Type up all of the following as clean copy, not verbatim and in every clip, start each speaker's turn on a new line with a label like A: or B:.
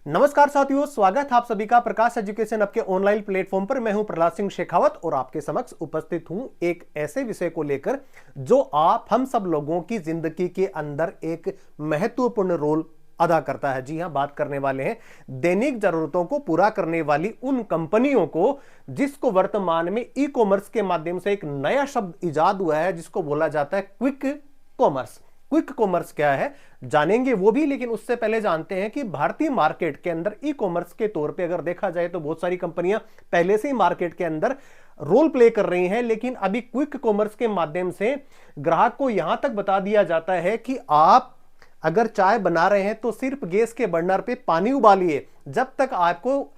A: नमस्कार साथियों, स्वागत है आप सभी का प्रकाश एजुकेशन आपके ऑनलाइन प्लेटफॉर्म पर। मैं हूं प्रहलाद सिंह शेखावत और आपके समक्ष उपस्थित हूं एक ऐसे विषय को लेकर जो आप हम सब लोगों की जिंदगी के अंदर एक महत्वपूर्ण रोल अदा करता है। जी हां, बात करने वाले हैं दैनिक जरूरतों को पूरा करने वाली उन कंपनियों को जिसको वर्तमान में ई कॉमर्स के माध्यम से एक नया शब्द इजाद हुआ है जिसको बोला जाता है क्विक कॉमर्स। क्विक कॉमर्स क्या है जानेंगे वो भी, लेकिन उससे पहले जानते हैं कि भारतीय मार्केट के अंदर ई कॉमर्स के तौर पे अगर देखा जाए तो बहुत सारी कंपनियां पहले से ही मार्केट के अंदर रोल प्ले कर रही हैं, लेकिन अभी क्विक कॉमर्स के माध्यम से ग्राहक को यहां तक बता दिया जाता है कि आप अगर चाय बना रहे हैं तो सिर्फ गैस के बर्नर पे पानी उबालिए। जब तक आपको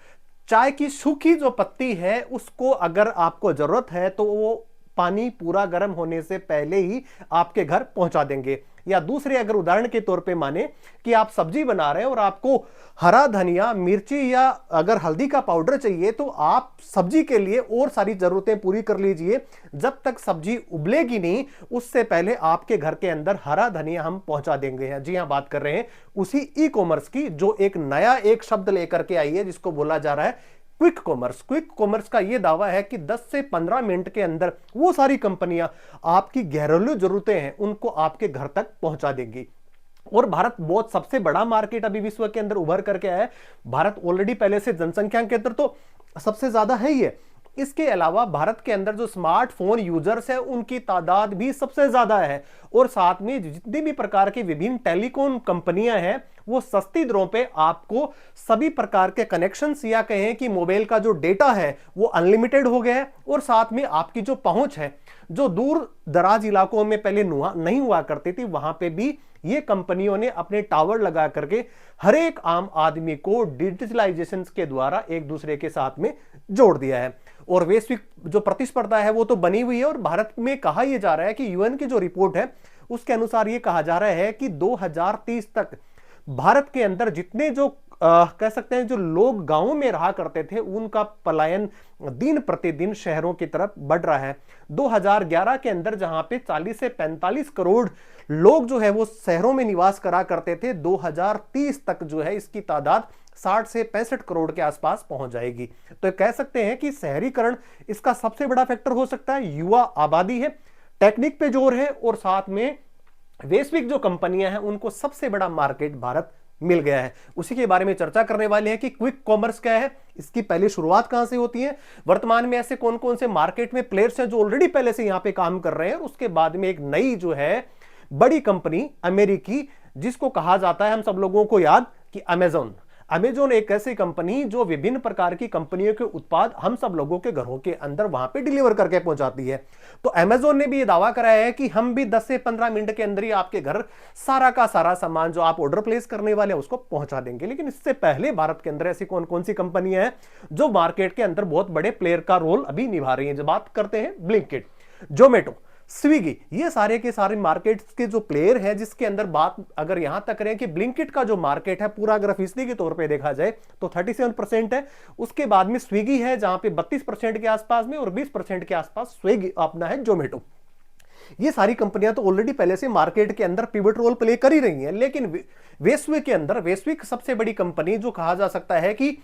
A: चाय की सूखी जो पत्ती है उसको अगर आपको जरूरत है तो वो पानी पूरा गर्म होने से पहले ही आपके घर पहुंचा देंगे। या दूसरे अगर उदाहरण के तौर पे माने कि आप सब्जी बना रहे हैं और आपको हरा धनिया, मिर्ची या अगर हल्दी का पाउडर चाहिए तो आप सब्जी के लिए और सारी जरूरतें पूरी कर लीजिए। जब तक सब्जी उबलेगी नहीं उससे पहले आपके घर के अंदर हरा धनिया हम पहुंचा देंगे। जी हां, बात कर रहे हैं उसी ई कॉमर्स की जो एक नया एक शब्द लेकर के आई है जिसको बोला जा रहा है क्विक कॉमर्स। क्विक कॉमर्स का यह दावा है कि 10 से 15 मिनट के अंदर वो सारी कंपनियां आपकी घरेलू जरूरतें हैं उनको आपके घर तक पहुंचा देंगी। और भारत बहुत सबसे बड़ा मार्केट अभी विश्व के अंदर उभर करके आया है। भारत ऑलरेडी पहले से जनसंख्या के अंदर तो सबसे ज्यादा है ही है। इसके अलावा भारत के अंदर जो स्मार्टफोन यूजर्स है उनकी तादाद भी सबसे ज्यादा है। और साथ में जितनी भी प्रकार की विभिन्न टेलीकॉम कंपनियां हैं वो सस्ती दरों पे आपको सभी प्रकार के कनेक्शंस या कहें कि मोबाइल का जो डेटा है वो अनलिमिटेड हो गया है। और साथ में आपकी जो पहुंच है जो दूर दराज इलाकों में पहले नहीं हुआ करती थी वहां पे भी ये कंपनियों ने अपने टावर लगा करके हर एक आम आदमी को डिजिटलाइजेशन के द्वारा एक दूसरे के साथ में जोड़ दिया है। और वैश्विक जो प्रतिस्पर्धा है वो तो बनी हुई है। और भारत में कहा यह जा रहा है कि यूएन की जो रिपोर्ट है उसके अनुसार यह कहा जा रहा है कि 2030 तक भारत के अंदर जितने जो कह सकते हैं जो लोग गांवों में रहा करते थे उनका पलायन दिन प्रतिदिन शहरों की तरफ बढ़ रहा है। 2011 के अंदर जहां पे 40 से 45 करोड़ लोग जो है वो शहरों में निवास करा करते थे, 2030 तक जो है इसकी तादाद 60 से 65 करोड़ के आसपास पहुंच जाएगी। तो कह सकते हैं कि शहरीकरण इसका सबसे बड़ा फैक्टर हो सकता है। युवा आबादी है, टेक्निक पे जोर है और साथ में वैश्विक जो कंपनियां हैं उनको सबसे बड़ा मार्केट भारत मिल गया है। उसी के बारे में चर्चा करने वाले हैं कि क्विक कॉमर्स क्या है, इसकी पहली शुरुआत कहां से होती है, वर्तमान में ऐसे कौन कौन से मार्केट में प्लेयर्स हैं जो ऑलरेडी पहले से यहां पे काम कर रहे हैं, और उसके बाद में एक नई जो है बड़ी कंपनी अमेरिकी जिसको कहा जाता है हम सब लोगों को याद कि अमेजॉन। अमेजॉन एक ऐसी कंपनी जो विभिन्न प्रकार की कंपनियों के उत्पाद हम सब लोगों के घरों के अंदर वहां पे डिलीवर करके पहुंचाती है। तो अमेजॉन ने भी ये दावा कराया है कि हम भी 10 से 15 मिनट के अंदर ही आपके घर सारा का सारा सामान जो आप ऑर्डर प्लेस करने वाले हैं उसको पहुंचा देंगे। लेकिन इससे पहले भारत के अंदर ऐसी कौन कौन सी कंपनियां हैं जो मार्केट के अंदर बहुत बड़े प्लेयर का रोल अभी निभा रही है। जब बात करते हैं ब्लिंकिट, जोमेटो, स्विगी, ये सारे के सारे मार्केट के जो प्लेयर हैं जिसके अंदर बात अगर यहां तक करें कि ब्लिंकिट का जो मार्केट है पूरा अगर फीसदी के तौर पे देखा जाए तो 37% है। उसके बाद में स्विगी है जहां पे 32% के आसपास में, और 20% के आसपास स्विगी अपना है जोमेटो। ये सारी कंपनियां तो ऑलरेडी पहले से मार्केट के अंदर पिवट रोल प्ले कर ही रही हैं। लेकिन वैश्विक के अंदर वैश्विक सबसे बड़ी कंपनी जो कहा जा सकता है कि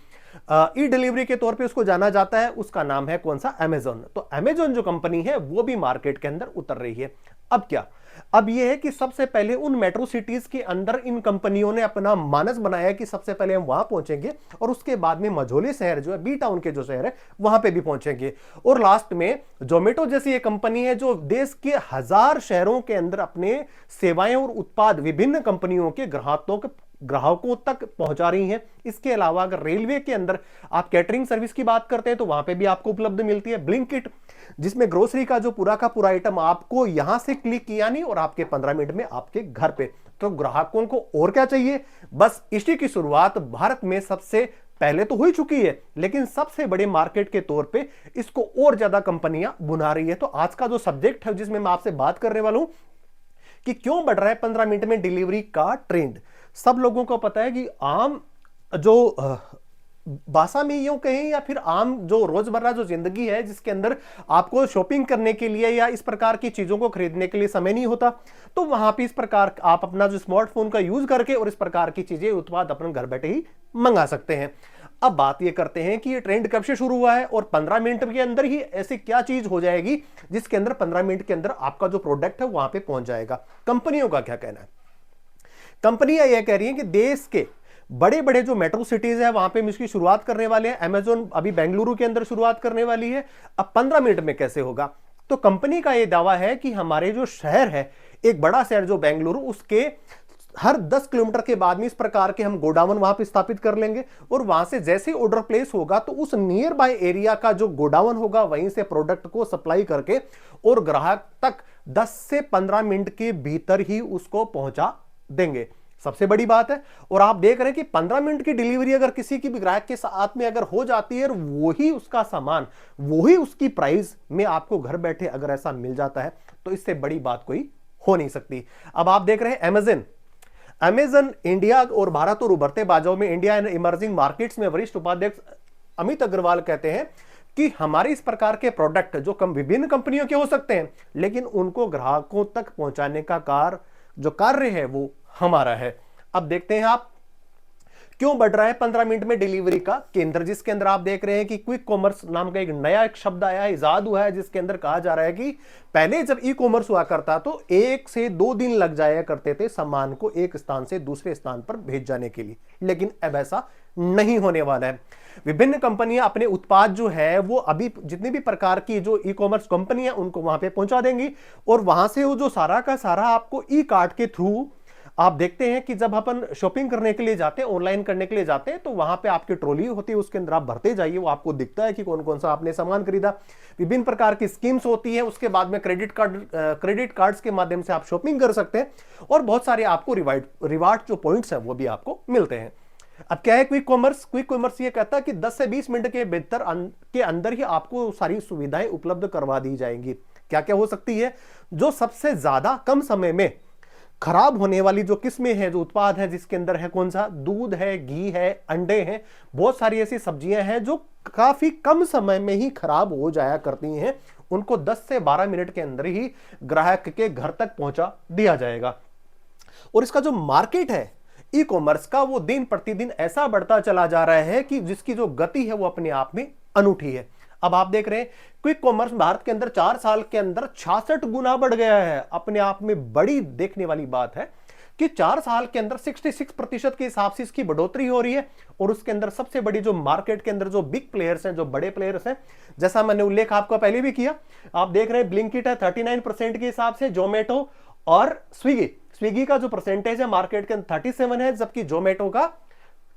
A: ई डिलीवरी के तौर पे उसको जाना जाता है उसका नाम है कौन सा, अमेजॉन। तो अमेजॉन जो कंपनी है वो भी मार्केट के अंदर उतर रही है। अब क्या, अब यह है कि सबसे पहले उन मेट्रो सिटीज के अंदर इन कंपनियों ने अपना मानस बनाया कि सबसे पहले हम वहां पहुंचेंगे और उसके बाद में मझोले शहर जो है, बी टाउन के जो शहर है वहां पे भी पहुंचेंगे। और लास्ट में जोमेटो जैसी एक कंपनी है जो देश के 1000 शहरों के अंदर अपने सेवाएं और उत्पाद विभिन्न कंपनियों के ग्राहकों तक पहुंचा रही हैं। इसके अलावा अगर रेलवे के अंदर आप कैटरिंग सर्विस की बात करते हैं तो वहां पे भी आपको उपलब्ध मिलती है ब्लिंकिट, जिसमें ग्रोसरी का जो पूरा का पूरा आइटम आपको यहां से क्लिक किया नहीं और आपके 15 मिनट में आपके घर पे। तो ग्राहकों को और क्या चाहिए, बस इसी की शुरुआत भारत में सबसे पहले तो हो ही चुकी है, लेकिन सबसे बड़े मार्केट के तौर पे इसको और ज्यादा कंपनियां बुना रही है। तो आज का जो सब्जेक्ट है जिसमें मैं आपसे बात करने वाला हूं कि क्यों बढ़ रहा है 15 मिनट में डिलीवरी का ट्रेंड। सब लोगों को पता है कि आम जो भाषा में यूं कहें या फिर आम जो रोजमर्रा जो जिंदगी है जिसके अंदर आपको शॉपिंग करने के लिए या इस प्रकार की चीजों को खरीदने के लिए समय नहीं होता, तो वहां पे इस प्रकार आप अपना जो स्मार्टफोन का यूज करके और इस प्रकार की चीजें, उत्पाद अपने घर बैठे ही मंगा सकते हैं। अब बात ये करते हैं कि ये ट्रेंड कब से शुरू हुआ है और 15 मिनट के अंदर ही ऐसी क्या चीज हो जाएगी जिसके अंदर 15 मिनट के अंदर आपका जो प्रोडक्ट है वहां पे पहुंच जाएगा। कंपनियों का क्या कहना है? कंपनियां यह कह रही हैं कि देश के बड़े बड़े जो मेट्रो सिटीज है वहां पे हम इसकी शुरुआत करने वाले हैं। अमेजोन अभी बेंगलुरु के अंदर शुरुआत करने वाली है। अब 15 मिनट में कैसे होगा? तो कंपनी का यह दावा है कि हमारे जो शहर है, एक बड़ा शहर जो बेंगलुरु, उसके हर 10 किलोमीटर के बाद में इस प्रकार के हम गोडाउन वहां पे स्थापित कर लेंगे और वहां से जैसे ऑर्डर प्लेस होगा तो उस नियर बाय एरिया का जो गोडाउन होगा वहीं से प्रोडक्ट को सप्लाई करके और ग्राहक तक 10 से 15 मिनट के भीतर ही उसको पहुंचा देंगे। सबसे बड़ी बात है। और आप देख रहे हैं कि 15 मिनट की डिलीवरी अगर किसी की भी ग्राहक के साथ में अगर हो जाती है और वही उसका सामान वही उसकी प्राइस में आपको घर बैठे अगर ऐसा मिल जाता है तो इससे बड़ी बात कोई हो नहीं सकती। अब आप देख रहे हैं अमेजन इंडिया और भारत और उभरते बाजारों में इंडिया एंड इमर्जिंग मार्केट्स में वरिष्ठ उपाध्यक्ष अमित अग्रवाल कहते हैं कि हमारे इस प्रकार के प्रोडक्ट जो विभिन्न कंपनियों के हो सकते हैं लेकिन उनको ग्राहकों तक पहुंचाने का कार्य है वो हमारा है। अब देखते हैं आप क्यों बढ़ रहा है 15 मिनट में डिलीवरी का केंद्र, जिसके अंदर आप देख रहे हैं कि क्विक कॉमर्स नाम का एक नया शब्द आया है, इजाद हुआ है, जिसके अंदर कहा जा रहा है कि पहले जब ई कॉमर्स हुआ करता तो 1 से 2 दिन लग जाया करते थे सामान को एक स्थान से दूसरे स्थान पर भेज जाने के लिए, लेकिन अब ऐसा नहीं होने वाला है। विभिन्न कंपनियां अपने उत्पाद जो है वो अभी जितने भी प्रकार की जो ई कॉमर्स कंपनी है उनको वहां पे पहुंचा देंगी और वहां से वो जो सारा का सारा आपको ई कार्ट के थ्रू आप देखते हैं कि जब अपन शॉपिंग करने के लिए जाते हैं, ऑनलाइन करने के लिए जाते हैं, तो वहां पे आपकी ट्रॉली होती है, उसके अंदर आप भरते जाइए, वो आपको दिखता है कि कौन कौन सा आपने सामान खरीदा। विभिन्न प्रकार की स्कीम्स होती है, उसके बाद में क्रेडिट कार्ड्स के माध्यम से आप शॉपिंग कर सकते हैं और बहुत सारे आपको रिवार्ड जो पॉइंट्स हैं वो भी आपको मिलते हैं। अब क्या है क्विक कॉमर्स ये कहता है कि 10 से 20 मिनट के भीतर के अंदर ही आपको सारी सुविधाएं उपलब्ध करवा दी जाएंगी। क्या क्या हो सकती है? जो सबसे ज्यादा कम समय में खराब होने वाली जो किस्में हैं, जो उत्पाद है, जिसके अंदर है कौन सा, दूध है, घी है, अंडे हैं, बहुत सारी ऐसी सब्जियां हैं जो काफी कम समय में ही खराब हो जाया करती हैं, उनको 10 से 12 मिनट के अंदर ही ग्राहक के घर तक पहुंचा दिया जाएगा। और इसका जो मार्केट है ई कॉमर्स का वो दिन प्रतिदिन ऐसा बढ़ता चला जा रहा है कि जिसकी जो गति है वो अपने आप में अनूठी है। अब आप देख रहे हैं क्विक कॉमर्स भारत के अंदर 4 साल के अंदर 66 गुना बढ़ गया है। अपने आप में बड़ी देखने वाली बात है कि 4 साल के अंदर 66% के हिसाब से इसकी बढ़ोतरी हो रही है। और उसके अंदर सबसे बड़ी जो मार्केट के अंदर जो बिग प्लेयर्स हैं, जो बड़े प्लेयर्स हैं, जैसा मैंने उल्लेख आपको पहले भी किया, आप देख रहे हैं ब्लिंकिट है 39% के हिसाब से, जोमेटो और स्विगी का जो परसेंटेज है मार्केट के अंदर 37 है, जबकि जोमेटो का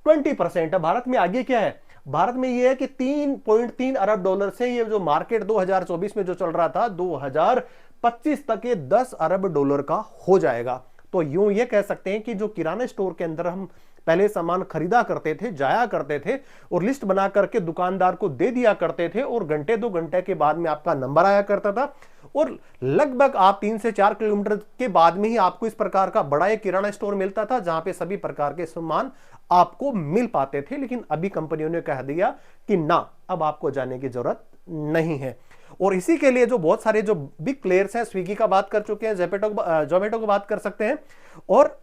A: 20% है। भारत में आगे क्या है? भारत में यह है कि 3.3 अरब डॉलर से ये जो मार्केट 2024 में जो चल रहा था 2025 तक ये 10 अरब डॉलर का हो जाएगा। तो यूं ये कह सकते हैं कि जो किराना स्टोर के अंदर हम पहले सामान खरीदा करते थे, जाया करते थे और लिस्ट बना करके दुकानदार को दे दिया करते थे और घंटे 2 घंटे के बाद में आपका नंबर आया करता था और लगभग आप 3 से 4 किलोमीटर के बाद में ही आपको इस प्रकार का बड़ा एक किराना स्टोर मिलता था जहां पे सभी प्रकार के सामान आपको मिल पाते थे। लेकिन अभी कंपनियों ने कह दिया कि ना, अब आपको जाने की जरूरत नहीं है। और इसी के लिए जो बहुत सारे जो बिग प्लेयर्स हैं, स्विगी का बात कर चुके हैं, जोमेटो को बात कर सकते हैं। और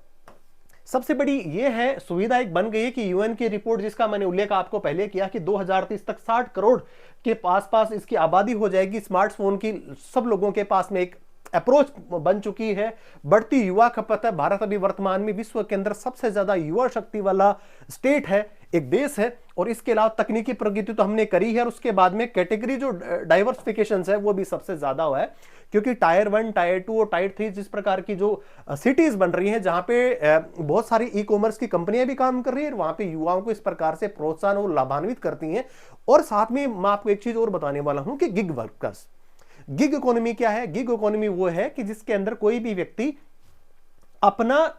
A: सबसे बड़ी ये है सुविधा एक बन गई है कि यूएन की रिपोर्ट, जिसका मैंने उल्लेख आपको पहले किया कि 2030 तक 60 करोड़ के पास इसकी आबादी हो जाएगी। स्मार्टफोन की सब लोगों के पास में एक अप्रोच बन चुकी है। बढ़ती युवा खपत है। भारत अभी वर्तमान में विश्व के अंदर सबसे ज्यादा युवा शक्ति वाला स्टेट है, एक देश है। और इसके अलावा तकनीकी प्रगति तो हमने करी है और उसके बाद में कैटेगरी जो डाइवर्सिफिकेशन है वो भी सबसे ज्यादा हुआ है, क्योंकि टायर 1, टायर 2 और टायर 3 जिस प्रकार की जो सिटीज बन रही हैं जहां पे बहुत सारी ई कॉमर्स की कंपनियां भी काम कर रही है, वहां पे युवाओं को इस प्रकार से प्रोत्साहन और लाभान्वित करती हैं। और साथ में मैं आपको एक चीज और बताने वाला हूं कि गिग वर्कर्स, गिग इकोनॉमी क्या है? गिग इकोनॉमी वो है कि जिसके अंदर कोई भी व्यक्ति अपना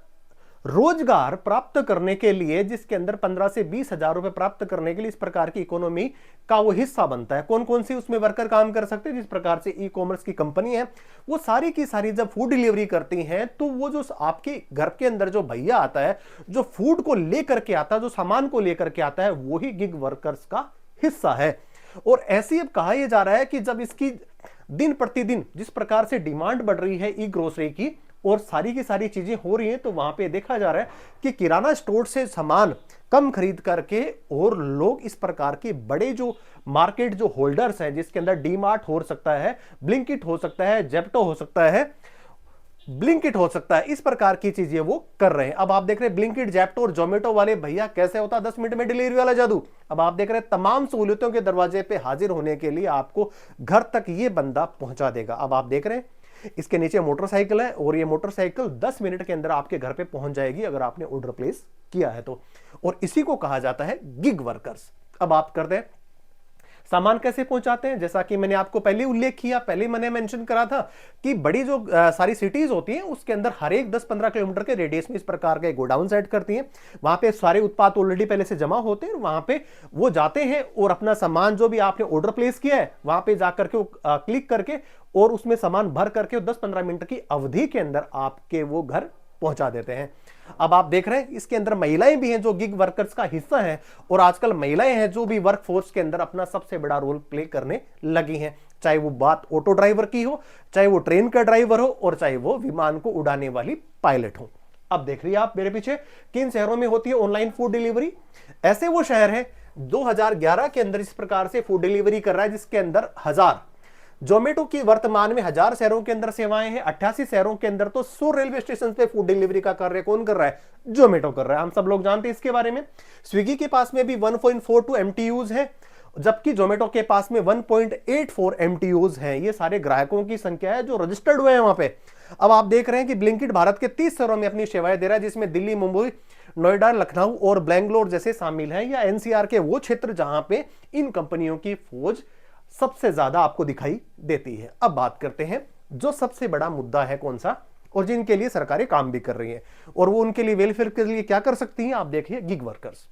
A: रोजगार प्राप्त करने के लिए, जिसके अंदर 15 से 20 हजार रुपए प्राप्त करने के लिए इस प्रकार की इकोनॉमी का वो हिस्सा बनता है। कौन कौन सी उसमें वर्कर काम कर सकते हैं? जिस प्रकार से ई कॉमर्स की कंपनी है वो सारी की सारी जब फूड डिलीवरी करती हैं तो वो जो आपके घर के अंदर जो भैया आता है, जो फूड को लेकर के आता है, जो सामान को लेकर के आता है, वो ही गिग वर्कर्स का हिस्सा है। और ऐसे ही अब कहा यह जा रहा है कि जब इसकी दिन प्रतिदिन जिस प्रकार से डिमांड बढ़ रही है ई ग्रोसरी की और सारी की सारी चीजें हो रही हैं, तो वहां पे देखा जा रहा है कि किराना स्टोर से सामान कम खरीद करके और लोग इस प्रकार के बड़े जो मार्केट जो होल्डर्स हैं, जिसके अंदर डी मार्ट हो सकता है, ब्लिंकिट हो सकता है, जेप्टो हो सकता है, ब्लिंकिट हो सकता है, इस प्रकार की चीजें वो कर रहे हैं। अब आप देख रहे हैं ब्लिंकिट, जेप्टो और जोमेटो वाले भैया कैसे होता 10 मिनट में डिलीवरी वाला जादू। अब आप देख रहे हैं तमाम सहूलियतों के दरवाजे पे हाजिर होने के लिए आपको घर तक ये बंदा पहुंचा देगा। अब आप देख रहे हैं इसके नीचे मोटरसाइकिल है और ये मोटरसाइकिल 10 मिनट के अंदर आपके घर पे पहुंच जाएगी अगर आपने ऑर्डर प्लेस किया है तो। और इसी को कहा जाता है गिग वर्कर्स। अब आप करते हैं सामान कैसे पहुंचाते हैं, जैसा कि मैंने आपको पहले उल्लेख किया, पहले मैंने मेंशन करा था कि बड़ी जो सारी सिटीज होती हैं उसके अंदर हर एक 10-15 किलोमीटर के रेडियस में इस प्रकार के गोडाउन सेट करती हैं। वहां पे सारे उत्पाद ऑलरेडी पहले से जमा होते हैं, वहां पे वो जाते हैं और अपना सामान जो भी आपने ऑर्डर प्लेस किया है वहां पे जाकर के क्लिक करके और उसमें सामान भर करके 10-15 मिनट की अवधि के अंदर आपके वो घर पहुंचा देते हैं। अब आप देख रहे हैं इसके अंदर महिलाएं भी हैं जो गिग वर्कर्स का हिस्सा हैं और आजकल महिलाएं हैं जो भी वर्क फोर्स के अंदर अपना सबसे बड़ा रोल प्ले करने लगी हैं, चाहे वो बात ऑटो ड्राइवर की हो, चाहे वो ट्रेन का ड्राइवर हो और चाहे वो विमान को उड़ाने वाली पायलट हो। अब देख रही है आप मेरे पीछे किन शहरों में होती है ऑनलाइन फूड डिलीवरी। ऐसे वो शहर है 2011 के अंदर इस प्रकार से फूड डिलीवरी कर रहा है जिसके अंदर 1000 जोमेटो की वर्तमान में 1000 शहरों के अंदर सेवाएं हैं। 88 शहरों के अंदर तो 100 रेलवे स्टेशन पे फूड डिलीवरी का कार्य कौन कर रहा है? जोमेटो कर रहा है। हम सब लोग जानते हैं इसके बारे में। स्विगी के पास में भी 1.42 MTUs है, जबकि जोमेटो के पास में 1.84 MTUs है। ये सारे ग्राहकों की संख्या है जो रजिस्टर्ड हुए हैं वहां पे। अब आप देख रहे हैं कि ब्लिंकिट भारत के 30 शहरों में अपनी सेवाएं दे रहा है, जिसमें दिल्ली, मुंबई, नोएडा, लखनऊ और बेंगलोर जैसे शामिल हैं, या एनसीआर के वो क्षेत्र जहां पे इन कंपनियों की फौज सबसे ज्यादा आपको दिखाई देती है। अब बात करते हैं जो सबसे बड़ा मुद्दा है कौन सा, और जिनके लिए सरकारें काम भी कर रही हैं और वो उनके लिए वेलफेयर के लिए क्या कर सकती हैं। आप देखिए गिग वर्कर्स।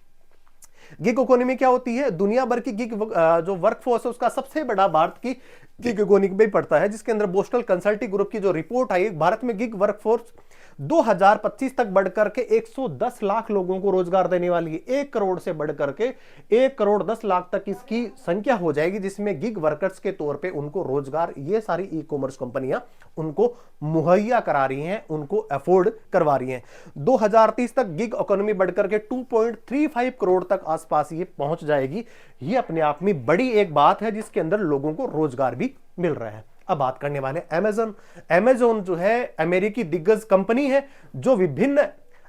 A: गिग इकोनॉमी क्या होती है? दुनिया भर की गिग जो वर्कफोर्स है उसका सबसे बड़ा भारत की गिग इकोनॉमी में पड़ता है, जिसके अंदर बोस्टल कंसल्टिंग ग्रुप की जो रिपोर्ट आई, भारत में गिग वर्कफोर्स 2025 तक बढ़कर के 110 लाख लोगों को रोजगार देने वाली है। 1 करोड़ से बढ़कर के 1 करोड़ 10 लाख तक इसकी संख्या हो जाएगी, जिसमें गिग वर्कर्स के तौर पे उनको रोजगार ये सारी ई कॉमर्स कंपनियां उनको मुहैया करा रही हैं, उनको अफोर्ड करवा रही हैं। 2030 तक गिग इकोनॉमी बढ़कर के 2.35 करोड़ तक आसपास ये पहुंच जाएगी। ये अपने आप में बड़ी एक बात है जिसके अंदर लोगों को रोजगार भी मिल रहा है। अब बात करने वाले अमेज़न जो है अमेरिकी दिग्गज कंपनी है जो विभिन्न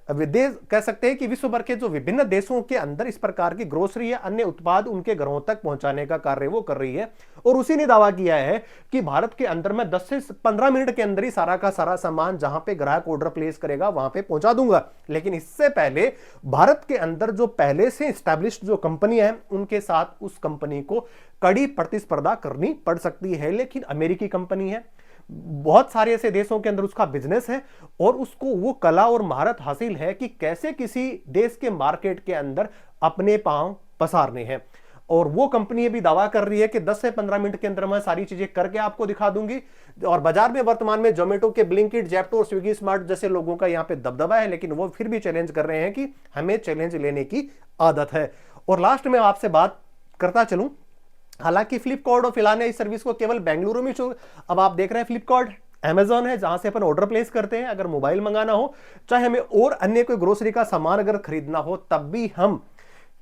A: विदेश कह सकते हैं कि विश्व भर के जो विभिन्न देशों के अंदर इस प्रकार की ग्रोसरी या अन्य उत्पाद उनके घरों तक पहुंचाने का कार्य वो कर रही है। और उसी ने दावा किया है कि भारत के अंदर मैं 10 से 15 मिनट के अंदर ही सारा का सारा सामान जहां पे ग्राहक ऑर्डर प्लेस करेगा वहां पे पहुंचा दूंगा। लेकिन इससे पहले भारत के अंदर जो पहले से स्टैब्लिश्ड जो कंपनियां हैं उनके साथ उस कंपनी को कड़ी प्रतिस्पर्धा करनी पड़ सकती है। लेकिन अमेरिकी कंपनी है, बहुत सारे ऐसे देशों के अंदर उसका बिजनेस है और उसको वो कला और महारत हासिल है कि कैसे किसी देश के मार्केट के अंदर अपने पांव पसारने हैं। और वो कंपनी भी दावा कर रही है कि 10 से 15 मिनट के अंदर मैं सारी चीजें करके आपको दिखा दूंगी। और बाजार में वर्तमान में जोमेटो के, ब्लिंकिट, जेप्टो और स्विगी स्मार्ट जैसे लोगों का यहां पे दबदबा है, लेकिन वो फिर भी चैलेंज कर रहे हैं कि हमें चैलेंज लेने की आदत है। और लास्ट में आपसे बात करता चलूं, हालांकि फ्लिपकार्ट और फिलहाल इस सर्विस को केवल बेंगलुरु में शुरू, अब आप देख रहे हैं फ्लिपकार्ट अमेज़न है जहां से अपन ऑर्डर प्लेस करते हैं। अगर मोबाइल मंगाना हो, चाहे हमें और अन्य कोई ग्रोसरी का सामान अगर खरीदना हो, तब भी हम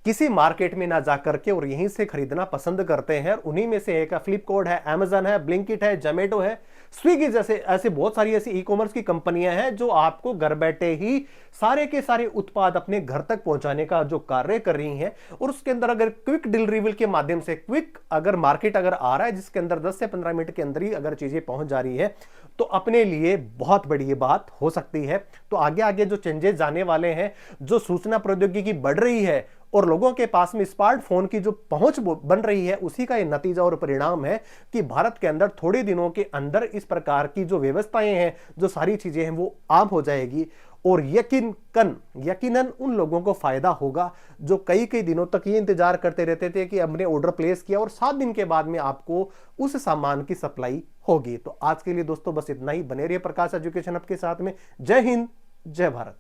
A: किसी मार्केट में ना जाकर के और यहीं से खरीदना पसंद करते हैं। उन्हीं में से एक फ्लिपकार्ट है, अमेज़न है, ब्लिंकिट है, जोमेटो है, स्विगी जैसे ऐसे बहुत सारी ऐसी ई कॉमर्स की कंपनियां हैं जो आपको घर बैठे ही सारे के सारे उत्पाद अपने घर तक पहुंचाने का जो कार्य कर रही हैं। और उसके अंदर अगर क्विक डिलीवरी के माध्यम से क्विक अगर मार्केट अगर आ रहा है जिसके अंदर 10 से 15 मिनट के अंदर ही अगर चीजें पहुंच जा रही है तो अपने लिए बहुत बड़ी ये बात हो सकती है। तो आगे आगे जो चेंजेस जाने वाले हैं, जो सूचना प्रौद्योगिकी बढ़ रही है और लोगों के पास में स्मार्टफोन की जो पहुंच बन रही है, उसी का ये नतीजा और परिणाम है कि भारत के अंदर थोड़े दिनों के अंदर इस प्रकार की जो व्यवस्थाएं हैं, जो सारी चीजें हैं वो आम हो जाएगी। और यकीनन उन लोगों को फायदा होगा जो कई कई दिनों तक ये इंतजार करते रहते थे कि हमने ऑर्डर प्लेस किया और 7 दिन के बाद में आपको उस सामान की सप्लाई होगी। तो आज के लिए दोस्तों बस इतना ही। बने रहिए प्रकाश एजुकेशन आपके साथ में। जय हिंद, जय भारत।